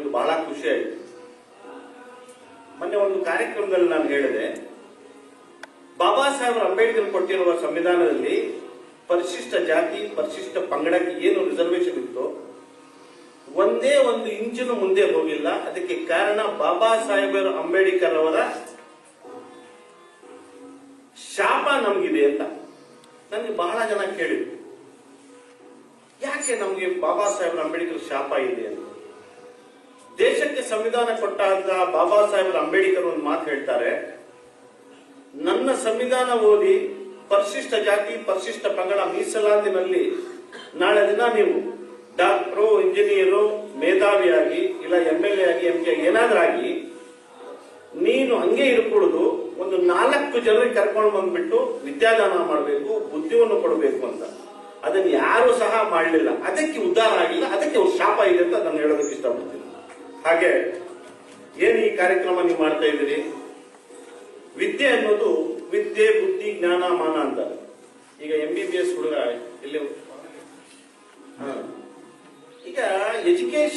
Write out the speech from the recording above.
ನಮಗೆ ಬಹಳ ಖುಷಿ ಆಯಿತು. ಮೊನ್ನೆ ಒಂದು ಕಾರ್ಯಕ್ರಮದಲ್ಲಿ ನಾನು ಹೇಳಿದೆ, ಬಾಬಾ ಸಾಹೇಬ್ ಅಂಬೇಡ್ಕರ್ ಕೊಟ್ಟಿರುವ ಸಂವಿಧಾನದಲ್ಲಿ ಪರಿಶಿಷ್ಟ ಜಾತಿ ಪರಿಶಿಷ್ಟ ಪಂಗಡಕ್ಕೆ ಏನು ರಿಸರ್ವೇಶನ್ ಇತ್ತು ಒಂದೇ ಒಂದು ಇಂಚಿನ ಮುಂದೆ ಹೋಗಿಲ್ಲ. ಅದಕ್ಕೆ ಕಾರಣ ಬಾಬಾ ಸಾಹೇಬ್ ಅಂಬೇಡ್ಕರ್ ಅವರ ಶಾಪ ನಮಗಿದೆ ಅಂತ ನನಗೆ ಬಹಳ ಜನ ಕೇಳಿದ್ರು. ಯಾಕೆ ನಮಗೆ ಬಾಬಾ ಸಾಹೇಬ್ ಅಂಬೇಡ್ಕರ್ ಶಾಪ ಇದೆ ಅಂತ. ದೇಶಕ್ಕೆ ಸಂವಿಧಾನ ಕೊಟ್ಟಾಗ ಬಾಬಾ ಸಾಹೇಬ್ ಅಂಬೇಡ್ಕರ್ ಒಂದು ಮಾತು ಹೇಳ್ತಾರೆ, ನನ್ನ ಸಂವಿಧಾನ ಓದಿ ಪರಿಶಿಷ್ಟ ಜಾತಿ ಪರಿಶಿಷ್ಟ ಪಂಗಡ ಮೀಸಲಾತಿನಲ್ಲಿ ನಾಳೆ ದಿನ ನೀವು ಡಾಕ್ಟರು, ಇಂಜಿನಿಯರು, ಮೇಧಾವಿಯಾಗಿ ಇಲ್ಲ MLA ಆಗಿ MP ಆಗಿ ಏನಾದ್ರಾಗಿ ನೀನು ಹಂಗೆ ಇರ್ಕೊಡುದು, ಒಂದು 4 ಜನರಿಗೆ ಕರ್ಕೊಂಡು ಬಂದ್ಬಿಟ್ಟು ವಿದ್ಯಾದಾನ ಮಾಡಬೇಕು, ಬುದ್ಧಿಯನ್ನು ಕೊಡಬೇಕು ಅಂತ. ಅದನ್ನ ಯಾರು ಸಹ ಮಾಡಲಿಲ್ಲ, ಅದಕ್ಕೆ ಉದ್ಧಾರ ಆಗಿಲ್ಲ, ಅದಕ್ಕೆ ಅವ್ರ ಶಾಪ ಇದೆ ಅಂತ ನಾನು ಹೇಳೋದಕ್ಕೆ ಇಷ್ಟಪಡ್ತೀನಿ. ಹಾಗೆ ಏನು ಈ ಕಾರ್ಯಕ್ರಮ ನೀವು ಮಾಡ್ತಾ ಇದ್ದೀರಿ, ವಿದ್ಯೆ ಅನ್ನೋದು ವಿದ್ಯೆ ಬುದ್ಧಿ ಜ್ಞಾನ ಮಾನ ಅಂತಾರೆ. ಈಗ MBBS ಹುಡುಗ ಇಲ್ಲಿ